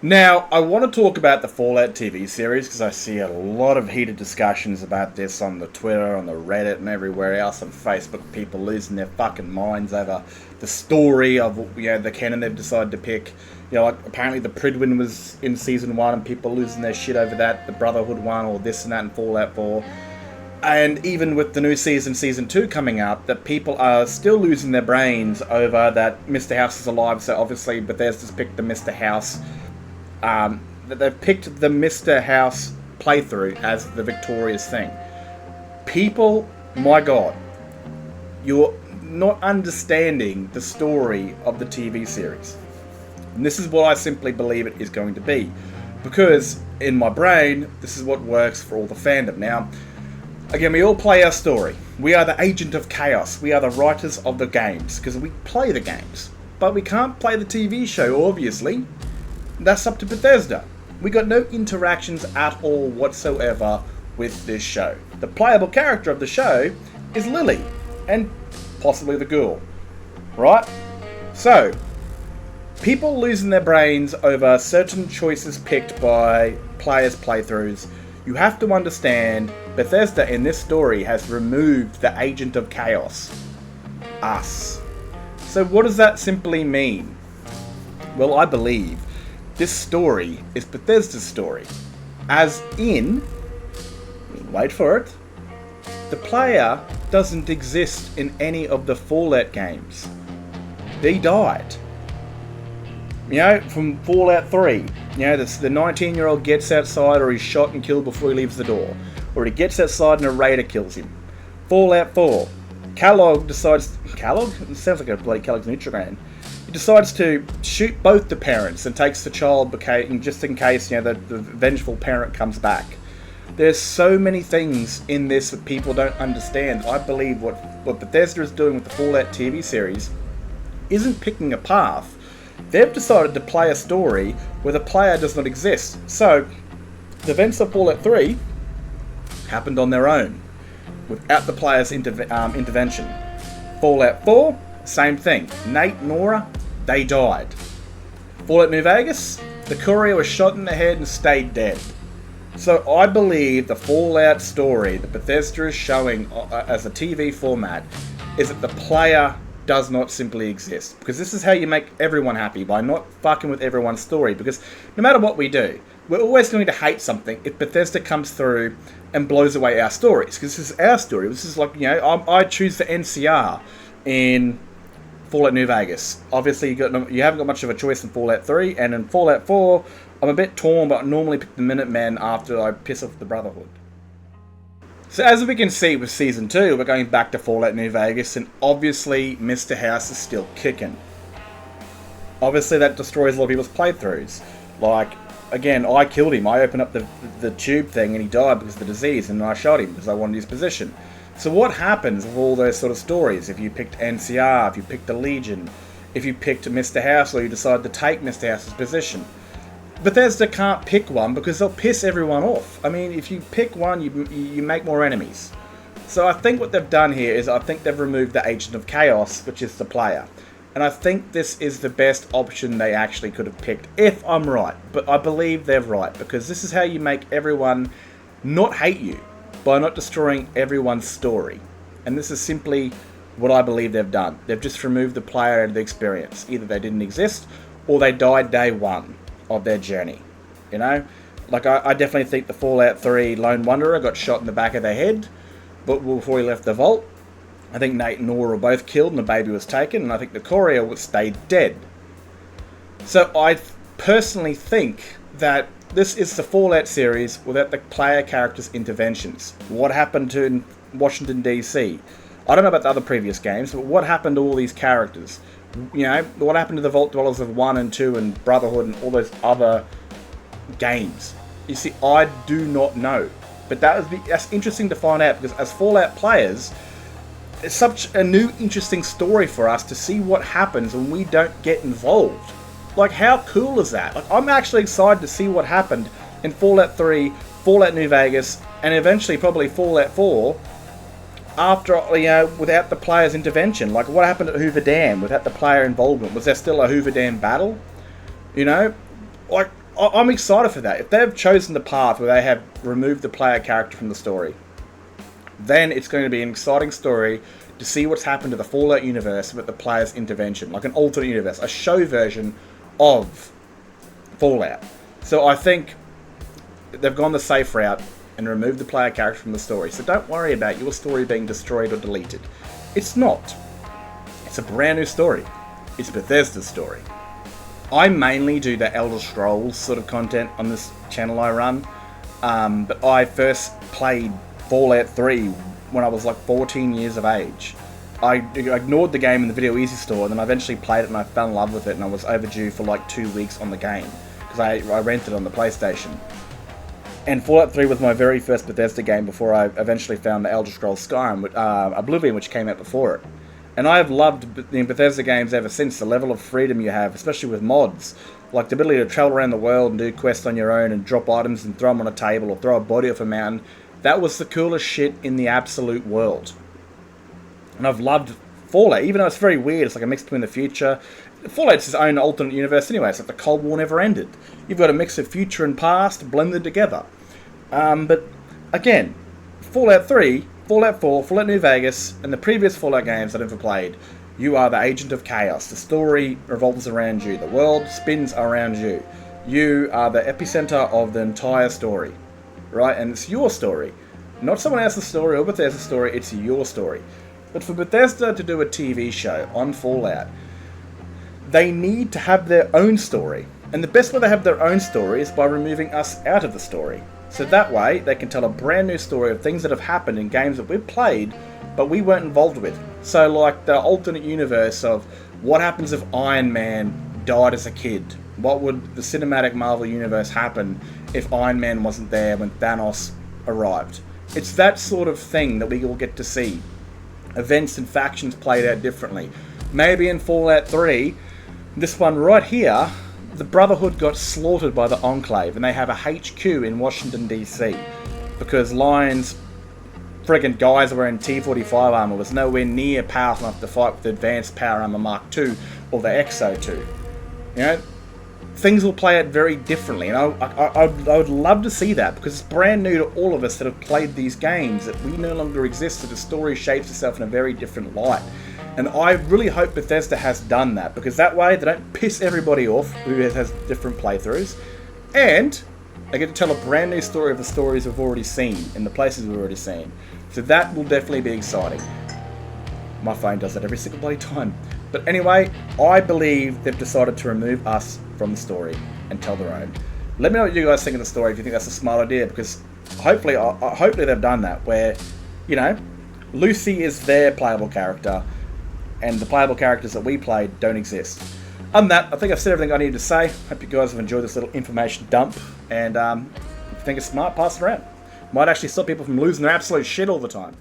Now, I want to talk about the Fallout TV series because I see a lot of heated discussions about this on the Twitter, on the Reddit, and everywhere else on Facebook. People losing their fucking minds over the story of the canon they've decided to pick. Like apparently the Pridwin was in season 1 and people losing their shit over that. The Brotherhood one or this and that in Fallout 4. And even with the new season 2 coming up, that people are still losing their brains over that Mr. House is alive. So obviously Bethesda's picked the Mr. House. That they've picked the Mr. House playthrough as the victorious thing. People, my God, you're not understanding the story of the TV series. And this is what I simply believe it is going to be. Because, in my brain, this is what works for all the fandom. Now, again, we all play our story. We are the agent of chaos. We are the writers of the games. Because we play the games. But we can't play the TV show, obviously. That's up to Bethesda. We got no interactions at all whatsoever with this show. The playable character of the show is Lily. And possibly the ghoul. Right? So, people losing their brains over certain choices picked by players' playthroughs. You have to understand, Bethesda in this story has removed the agent of chaos. Us. So what does that simply mean? Well, I believe this story is Bethesda's story. As in, wait for it, the player doesn't exist in any of the Fallout games. They died. From Fallout 3, the 19-year-old gets outside or he's shot and killed before he leaves the door. Or he gets outside and a raider kills him. Fallout 4, Kellogg decides... Kellogg? It sounds like a bloody Kellogg's Nutrigrain. He decides to shoot both the parents and takes the child just in case, the vengeful parent comes back. There's so many things in this that people don't understand. I believe what Bethesda is doing with the Fallout TV series isn't picking a path. They've decided to play a story where the player does not exist. So, the events of Fallout 3 happened on their own, without the player's intervention. Fallout 4, same thing. Nate, Nora, they died. Fallout New Vegas, the courier was shot in the head and stayed dead. So I believe the Fallout story that Bethesda is showing as a TV format is that the player does not simply exist. Because this is how you make everyone happy, by not fucking with everyone's story. Because no matter what we do, we're always going to hate something if Bethesda comes through and blows away our stories. Because this is our story. This is like, I choose the NCR in Fallout New Vegas. Obviously, you haven't got much of a choice in Fallout 3, and in Fallout 4, I'm a bit torn, but I normally pick the Minutemen after I piss off the Brotherhood. So as we can see with Season 2, we're going back to Fallout New Vegas, and obviously Mr. House is still kicking. Obviously that destroys a lot of people's playthroughs. Like, again, I killed him. I opened up the tube thing and he died because of the disease, and I shot him because I wanted his position. So what happens with all those sort of stories? If you picked NCR, if you picked the Legion, if you picked Mr. House, or you decide to take Mr. House's position? Bethesda can't pick one because they'll piss everyone off. I mean, if you pick one, you make more enemies. So I think what they've done here is I think they've removed the agent of chaos, which is the player. And I think this is the best option they actually could have picked, if I'm right. But I believe they're right, because this is how you make everyone not hate you, by not destroying everyone's story. And this is simply what I believe they've done. They've just removed the player out of the experience. Either they didn't exist, or they died day one of their journey. Like I definitely think the Fallout 3 Lone Wanderer got shot in the back of the head, but before he left the vault. I think Nate and Nora were both killed and the baby was taken, and I think the courier stayed dead. So I personally think that this is the Fallout series without the player characters' interventions. What happened to Washington DC? I don't know about the other previous games, but what happened to all these characters? What happened to the Vault Dwellers of 1 and 2 and Brotherhood and all those other games? You see, I do not know. But that's interesting to find out, because as Fallout players, it's such a new, interesting story for us to see what happens when we don't get involved. Like, how cool is that? Like, I'm actually excited to see what happened in Fallout 3, Fallout New Vegas, and eventually probably Fallout 4 after, without the player's intervention. Like, what happened at Hoover Dam without the player involvement? Was there still a Hoover Dam battle? Like, I'm excited for that. If they've chosen the path where they have removed the player character from the story, then it's going to be an exciting story to see what's happened to the Fallout universe with the player's intervention, like an alternate universe, a show version of Fallout. So I think they've gone the safe route and removed the player character from the story. So don't worry about your story being destroyed or deleted. It's not. It's a brand new story. It's Bethesda's story. I mainly do the Elder Scrolls sort of content on this channel I run, but I first played Fallout 3 when I was like 14 years of age. I ignored the game in the Video Easy store, and then I eventually played it and I fell in love with it, and I was overdue for like 2 weeks on the game, because I rented it on the PlayStation. And Fallout 3 was my very first Bethesda game before I eventually found the Elder Scrolls Skyrim, Oblivion, which came out before it. And I have loved the Bethesda games ever since. The level of freedom you have, especially with mods, like the ability to travel around the world and do quests on your own and drop items and throw them on a table or throw a body off a mountain. That was the coolest shit in the absolute world. And I've loved Fallout, even though it's very weird. It's like a mix between the future. Fallout's its own alternate universe anyway. It's like the Cold War never ended. You've got a mix of future and past blended together. But again, Fallout 3, Fallout 4, Fallout New Vegas, and the previous Fallout games that I've ever played, you are the agent of chaos. The story revolves around you. The world spins around you. You are the epicenter of the entire story, right? And it's your story. Not someone else's story or Bethesda's story, it's your story. But for Bethesda to do a TV show on Fallout, they need to have their own story. And the best way they have their own story is by removing us out of the story. So that way, they can tell a brand new story of things that have happened in games that we've played, but we weren't involved with. So like the alternate universe of what happens if Iron Man died as a kid? What would the cinematic Marvel universe happen if Iron Man wasn't there when Thanos arrived? It's that sort of thing that we all get to see. Events and factions played out differently. Maybe in Fallout 3, this one right here, the Brotherhood got slaughtered by the Enclave, and they have a HQ in Washington, D.C. because Lion's friggin' guys wearing T-45 armor was nowhere near powerful enough to fight with the Advanced Power Armor Mark II or the Exo 2. You know, things will play out very differently, and I would love to see that, because it's brand new to all of us that have played these games, that we no longer exist, so the story shapes itself in a very different light. And I really hope Bethesda has done that, because that way they don't piss everybody off who has different playthroughs, and they get to tell a brand new story of the stories we've already seen, in the places we've already seen. So that will definitely be exciting. My phone does that every single bloody time. But anyway, I believe they've decided to remove us from the story and tell their own. Let me know what you guys think of the story, if you think that's a smart idea, because hopefully they've done that, where, you know, Lucy is their playable character, and the playable characters that we played don't exist. Other than that, I think I've said everything I needed to say. Hope you guys have enjoyed this little information dump, and if you think it's smart, pass it around. Might actually stop people from losing their absolute shit all the time.